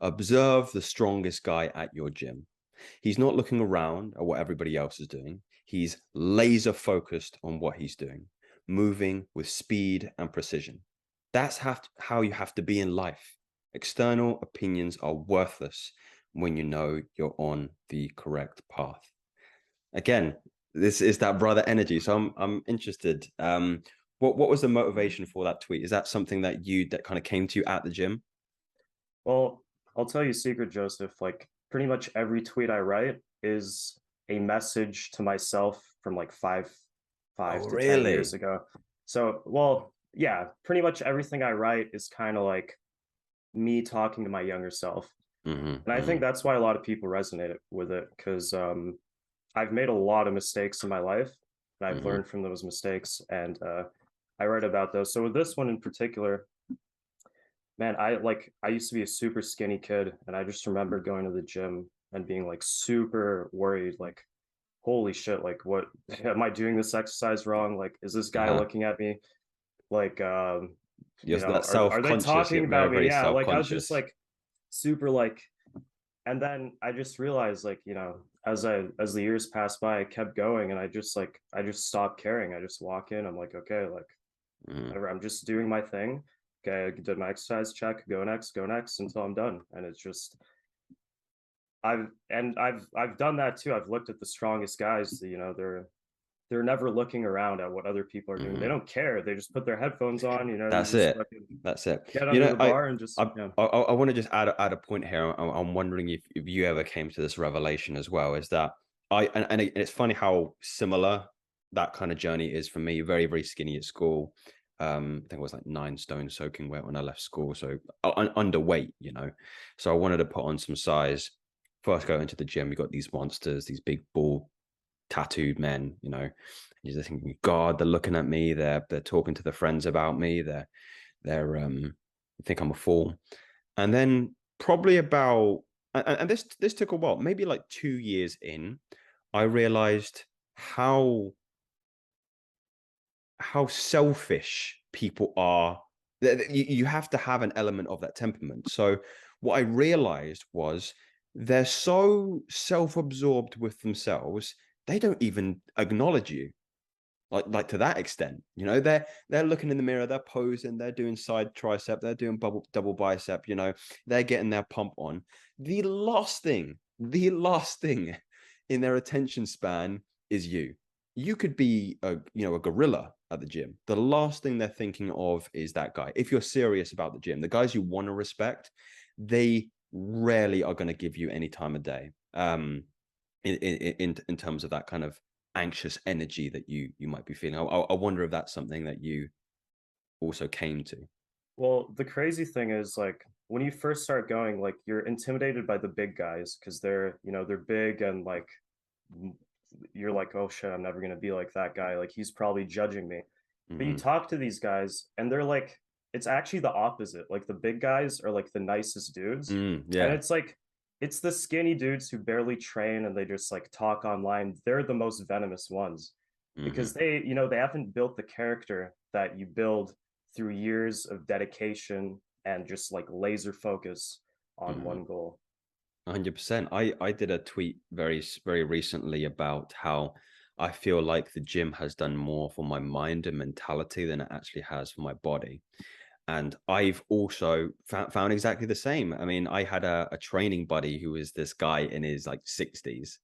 Observe the strongest guy at your gym. He's not looking around at what everybody else is doing. He's laser focused on what he's doing, moving with speed and precision. That's how you have to be in life. External opinions are worthless when you know you're on the correct path. Again, this is that brother energy. So I'm interested. What was the motivation for that tweet? Is that something that kind of came to you at the gym? Well, I'll tell you a secret, Joseph. Like pretty much every tweet I write is a message to myself from like five Oh, to 10 years really? ago. So, well, yeah, pretty much everything I write is kind of like me talking to my younger self. Hmm. And I think that's why a lot of people resonate with it because I've made a lot of mistakes in my life and I've Hmm. learned from those mistakes and I write about those. So with this one in particular, man, I used to be a super skinny kid and I just remember going to the gym and being like super worried, like, holy shit, like what am I doing this exercise wrong? Like, is this guy Uh-huh. looking at me? Like You're that are they self-conscious. talking You're very, about me? very Yeah, like I was just self-conscious. like super like and then I just realized like, as the years passed by, I kept going and I just stopped caring. I just walk in, I'm like, okay, like Mm. whatever, I'm just doing my thing. Okay, I did my exercise, check, go next until I'm done. And it's just I've done that too. I've looked at the strongest guys, they're never looking around at what other people are doing. They Hmm. don't care. They just put their headphones on, they That's just it. fucking That's it. get You under know, the bar and just I, I want to just add a point here. I'm wondering if you ever came to this revelation as well. Is that and it's funny how similar that kind of journey is for me. Very, very skinny at school. I think I was like 9 stone soaking wet when I left school, so underweight. So I wanted to put on some size. First, go into the gym. We got these monsters, these big bull tattooed men. You're just thinking, God, they're looking at me. They're talking to their friends about me. They're think I'm a fool. And then probably about and this took a while, maybe like 2 years in, I realized how selfish people are. You have to have an element of that temperament. So what I realized was they're so self-absorbed with themselves, they don't even acknowledge you like to that extent. They're looking in the mirror, they're posing, they're doing side tricep, they're doing double bicep. They're getting their pump on. The last thing in their attention span is you. You could be a gorilla at the gym. The last thing they're thinking of is that guy. If you're serious about the gym, the guys you want to respect, they rarely are going to give you any time of day. In terms of that kind of anxious energy that you might be feeling. I wonder if that's something that you also came to. well, the crazy thing is like when you first start going, like you're intimidated by the big guys because they're big and like you're like, oh shit, I'm never gonna be like that guy. Like he's probably judging me. But you Hmm. talk to these guys and they're like, it's actually the opposite. Like the big guys are like the nicest dudes. And Yeah. it's like it's the skinny dudes who barely train and they just like talk online. They're the most venomous ones because Hmm. they haven't built the character that you build through years of dedication and just like laser focus on Hmm. one goal. 100%. I did a tweet very, very recently about how I feel like the gym has done more for my mind and mentality than it actually has for my body. And I've also found exactly the same. I mean, I had a training buddy who was this guy in his like 60s.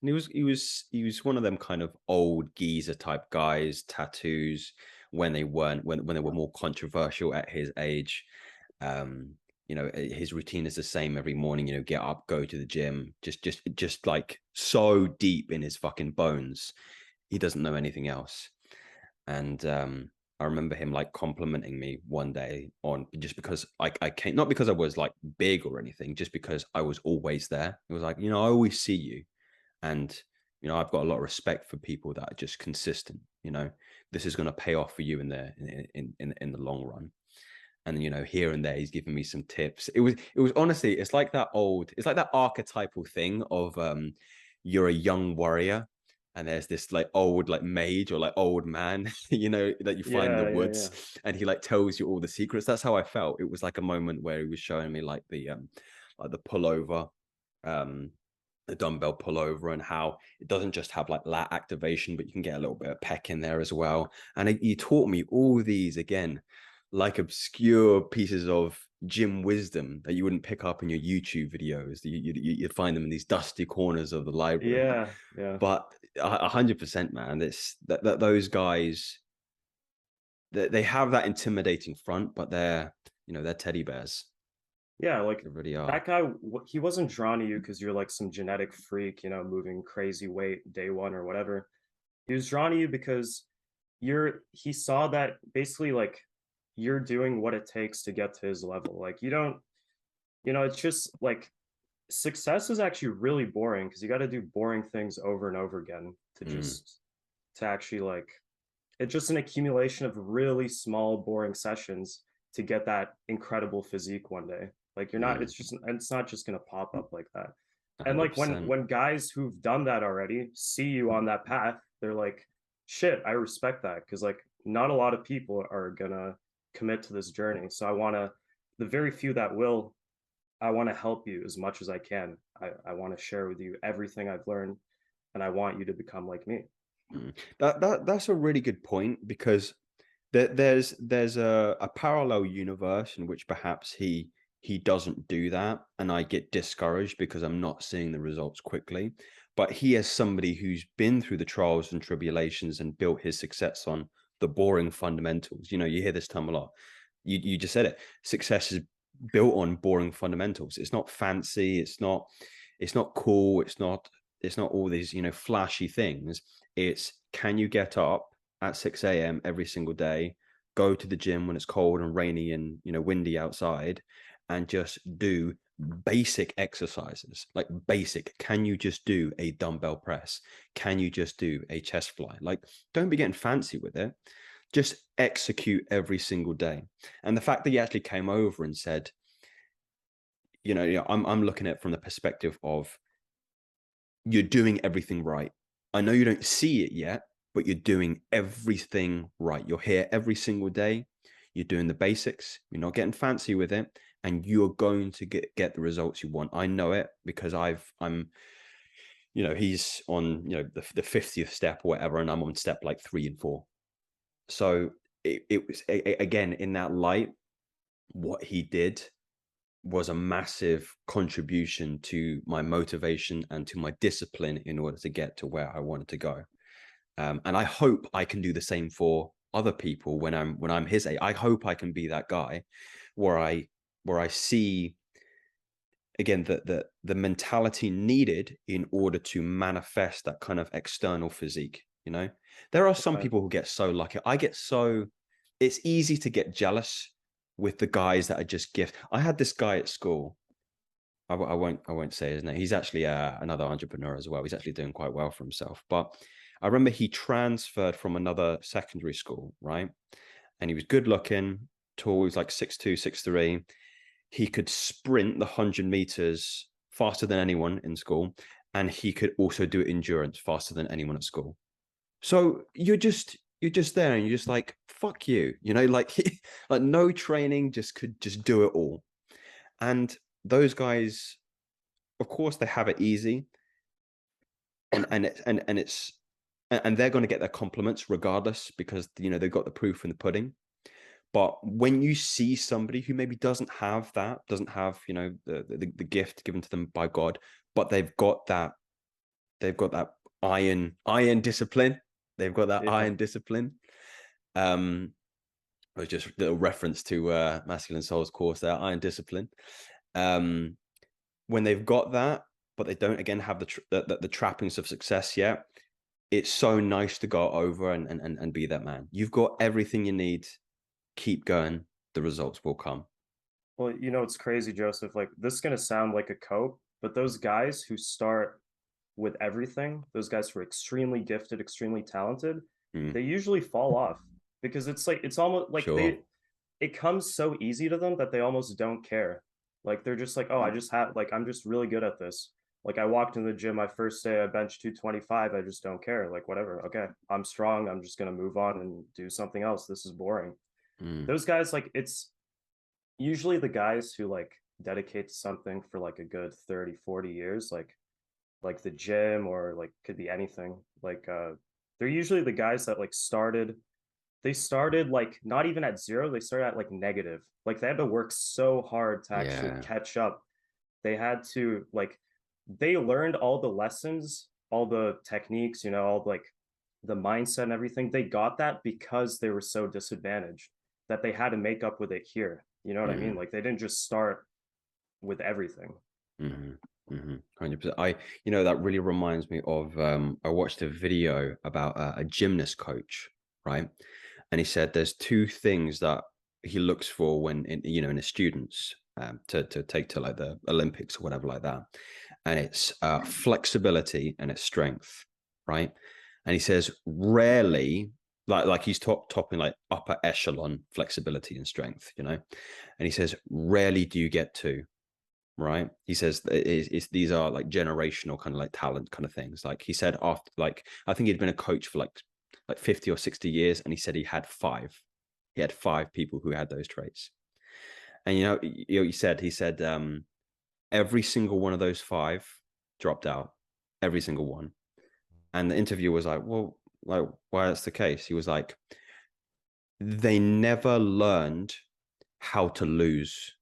And he was one of them kind of old geezer type guys, tattoos when they were more controversial at his age. Um, his routine is the same every morning, get up, go to the gym, just like so deep in his fucking bones. He doesn't know anything else. And I remember him like complimenting me one day on just because I came, not because I was like big or anything, just because I was always there. It was like, I always see you. And, I've got a lot of respect for people that are just consistent. This is going to pay off for you in the long run. And here and there he's giving me some tips. It was honestly, it's like that archetypal thing of you're a young warrior and there's this like old like mage or like old man that you find in the Yeah, yeah, yeah. woods, and he like tells you all the secrets. That's how I felt. It was like a moment where he was showing me like like the pullover, um, the dumbbell pullover, and how it doesn't just have like lat activation, but you can get a little bit of pec in there as well. And you taught me all these again, like obscure pieces of gym wisdom that you wouldn't pick up in your YouTube videos. You'd find them in these dusty corners of the library. Yeah, yeah. But 100%, man, it's that those guys, they have that intimidating front, but they're teddy bears. Yeah, like They really are. that guy, he wasn't drawn to you because you're like some genetic freak, you know, moving crazy weight day one or whatever. He was drawn to you because he saw that basically like you're doing what it takes to get to his level. Like you don't, you know, it's just like success is actually really boring because you got to do boring things over and over again to Mm, just to actually like it's just an accumulation of really small boring sessions to get that incredible physique one day. Like you're not, mm, it's not just going to pop up like that. And like 100%. when guys who've done that already see you on that path, they're like, shit, I respect that because like not a lot of people are gonna commit to this journey. So I want to, the very few that will, I want to help you as much as I can. I want to share with you everything I've learned, and I want you to become like me. Mm. That's a really good point, because there's a parallel universe in which perhaps he doesn't do that, and I get discouraged because I'm not seeing the results quickly. But he, as somebody who's been through the trials and tribulations and built his success on the boring fundamentals, you hear this term a lot. You just said it. Success is built on boring fundamentals. It's not fancy. It's not cool. It's not all these flashy things. It's, can you get up at 6 a.m. every single day, go to the gym when it's cold and rainy and windy outside, and just do basic exercises, like basic. Can you just do a dumbbell press? Can you just do a chest fly? Like, don't be getting fancy with it. Just execute every single day. And the fact that he actually came over and said, I'm looking at it from the perspective of, you're doing everything right. I know you don't see it yet, but you're doing everything right. You're here every single day. You're doing the basics. You're not getting fancy with it, and you're going to get the results you want. I know it because he's on the 50th step or whatever, and I'm on step like 3 and 4. So it was again, in that light, what he did was a massive contribution to my motivation and to my discipline in order to get to where I wanted to go. And I hope I can do the same for other people when I'm his age. I hope I can be that guy where I see again the mentality needed in order to manifest that kind of external physique. There are some Yeah. people who get so lucky. It's easy to get jealous with the guys that are just gift. I had this guy at school. I won't say his name. He's actually another entrepreneur as well. He's actually doing quite well for himself. But I remember he transferred from another secondary school, right? And he was good looking, tall. He was like 6'2", 6'3". He could sprint the 100 meters faster than anyone in school, and he could also do endurance faster than anyone at school. So you're just there, and you're just like, fuck you, like like no training, could just do it all. And those guys, of course, they have it easy, and they're going to get their compliments regardless, because they've got the proof in the pudding. But when you see somebody who maybe doesn't have the gift given to them by God, but they've got that iron discipline. They've got that Yeah. iron discipline. It was just a little reference to Masculine Souls course there, iron discipline. Um, when they've got that, but they don't again have the trappings of success yet, it's so nice to go over and be that man. You've got everything you need. Keep going. The results will come. Well, you know, it's crazy, Joseph. Like, this is going to sound like a cope, but those guys who start with everything, those guys who are extremely gifted, extremely talented, Mm, they usually fall off because it's like, it's almost like sure. it comes so easy to them that they almost don't care. Like, they're just like, oh, I'm just really good at this. Like, I walked in the gym my first day, I benched 225. I just don't care. Like, whatever. Okay, I'm strong. I'm just going to move on and do something else. This is boring. Mm, Those guys, like, it's usually the guys who like dedicate to something for like a good 30, 40 years, like the gym, or like could be anything. Like they're usually the guys that like started like not even at zero, they started at like negative. Like they had to work so hard to actually Yeah. catch up. They had to like they learned all the lessons, all the techniques, all like the mindset and everything. They got that because they were so disadvantaged that they had to make up with it here. You know what I mean? Hmm. Like they didn't just start with everything. Hmm. Hmm. 100%. That really reminds me of, I watched a video about a gymnast coach, right? And he said there's two things that he looks for when in his students, to take to like the Olympics or whatever like that. And it's flexibility and it's strength, right? And he says rarely, like he's topping like upper echelon flexibility and strength, and he says rarely do you get to, right? He says these are like generational kind of like talent kind of things. Like he said, after, like, I think he'd been a coach for like 50 or 60 years, and he said he had five people who had those traits. And he said every single one of those five dropped out, every single one. And the interviewer was like, well, like, why that's the case? He was like, they never learned how to lose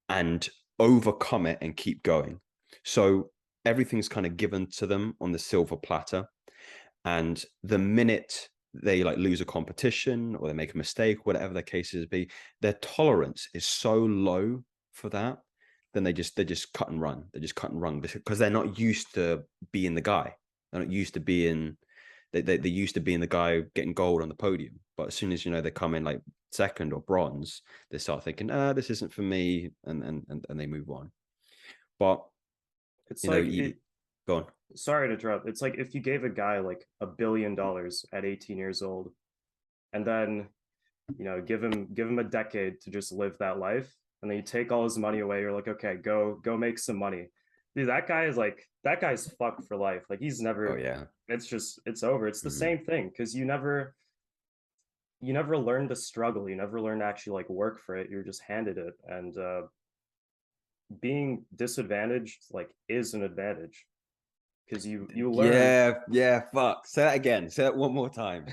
and overcome it and keep going. So everything's kind of given to them on the silver platter. And the minute they like lose a competition or they make a mistake, whatever the case is be, their tolerance is so low for that. Then they just cut and run. They just cut and run because they're not used to being the guy. They're not used to being they used to being the guy getting gold on the podium. But as soon as they come in like second or bronze, they start thinking, this isn't for me, and they move on. But It's you know, like you, it go on. sorry to interrupt. It's like if you gave a guy like $1 billion at 18 years old, and then give him a decade to just live that life, and then you take all his money away. You're like, okay, go make some money. Dude, that guy's fucked for life. Like he's Oh never. yeah. It's over. It's the Hmm. same thing because you never learn to struggle. You never learn to actually like work for it. You're just handed it, and being disadvantaged like is an advantage because you learn. Yeah, yeah. Fuck. Say that again. Say that one more time.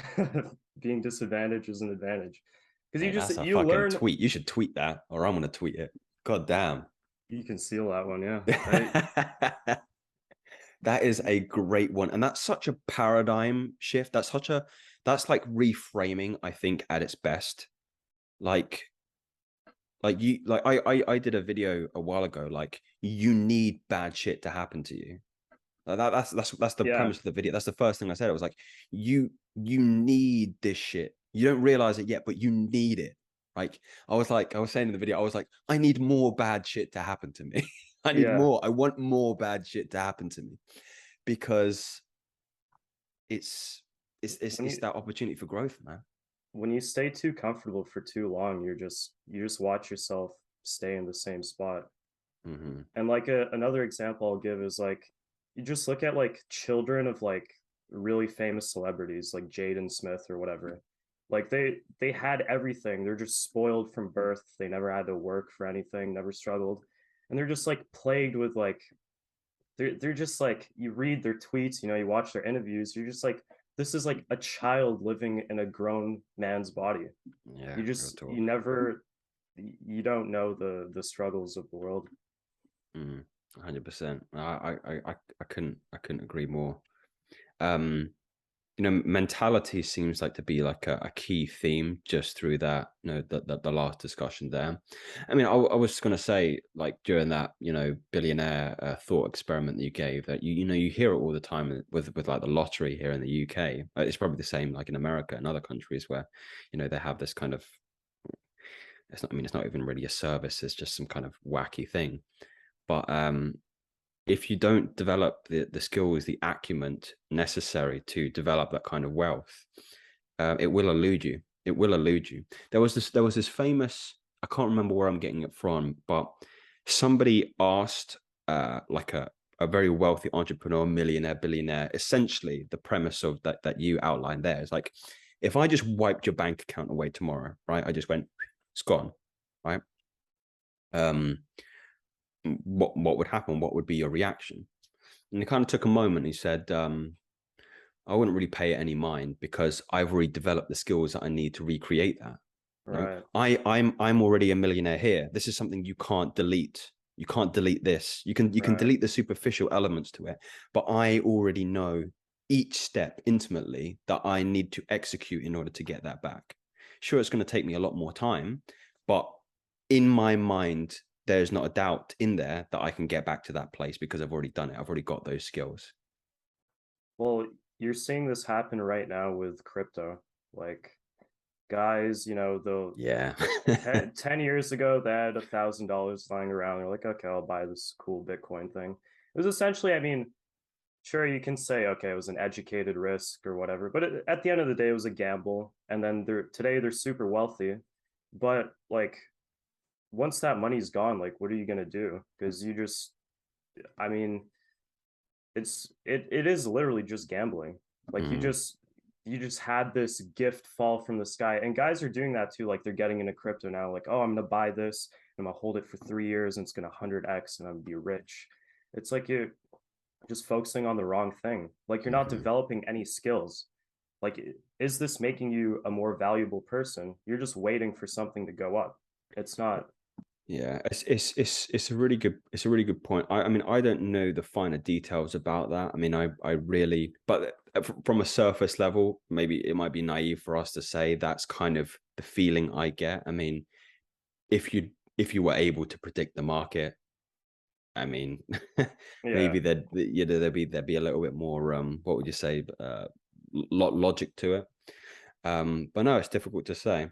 Being disadvantaged is an advantage because Mate, that's a you fucking learn. tweet. You should tweet that, or I'm gonna tweet it. God damn. You can seal that one, yeah. That is a great one. And that's such a paradigm shift. That's like reframing, I think, at its best. Like, I did a video a while ago, like, you need bad shit to happen to you. That's the Yeah, premise of the video. That's the first thing I said. I was like, you need this shit. You don't realize it yet, but you need it. I was saying in the video, I was like, I need more bad shit to happen to me. I need yeah. more. I want more bad shit to happen to me because it's When it's you that opportunity for growth, man. when you stay too comfortable for too long, you just watch yourself stay in the same spot. Hmm. And like another example I'll give is like you just look at like children of like really famous celebrities like Jaden Smith or whatever. Like they had everything. They're just spoiled from birth. They never had to work for anything, never struggled. And they're just like plagued with like they're just like you read their tweets, you watch their interviews, you're just like this is like a child living in a grown man's body. Yeah, You real just you talk. never you don't know the struggles of the world. 100%. I couldn't agree more. Um, mentality seems like to be like a key theme just through that, the last discussion there. I mean, I was going to say, like, during that, billionaire thought experiment that you gave, that you hear it all the time with like the lottery here in the UK. It's probably the same like in America and other countries where, they have this kind of, it's not even really a service, it's just some kind of wacky thing. But if you don't develop the skills, the acumen necessary to develop that kind of wealth, it will elude you. It will elude you. There was this famous, I can't remember where I'm getting it from, but somebody asked like a very wealthy entrepreneur, millionaire, billionaire, essentially the premise of that you outlined there is like, if I just wiped your bank account away tomorrow, right? I just went, it's gone, right? um, what would happen? What would be your reaction? And he kind of took a moment. He said, I wouldn't really pay it any mind because I've already developed the skills that I need to recreate that. You know, Right. I'm already a millionaire here. This is something you can't delete. You can't delete this. You can Right. delete the superficial elements to it, but I already know each step intimately that I need to execute in order to get that back. Sure, it's going to take me a lot more time, but in my mind, there's not a doubt in there that I can get back to that place because I've already done it. I've already got those skills. Well, you're seeing this happen right now with crypto. Like guys, the Yeah. 10 years ago, they had $1,000 lying around. They're like, okay, I'll buy this cool Bitcoin thing. It was essentially, I mean, sure, you can say, okay, it was an educated risk or whatever, but at the end of the day, it was a gamble. And then today they're super wealthy. But like, once that money's gone, like, what are you gonna do? Because I mean, it is literally just gambling. Like Mm, you just had this gift fall from the sky, and guys are doing that too. Like they're getting into crypto now. Like, oh, I'm gonna buy this, and I'm gonna hold it for 3 years, and it's gonna 100x, and I'm gonna be rich. It's like you're just focusing on the wrong thing. Like you're not mhm. developing any skills. Like, is this making you a more valuable person? You're just waiting for something to go up. It's not. Yeah, it's a really good point. I mean, I don't know the finer details about that. I mean, I really, but from a surface level, maybe it might be naive for us to say that's kind of the feeling I get. I mean, if you were able to predict the market, I mean, Yeah. maybe there'd be a little bit more what would you say, logic to it. But no, it's difficult to say.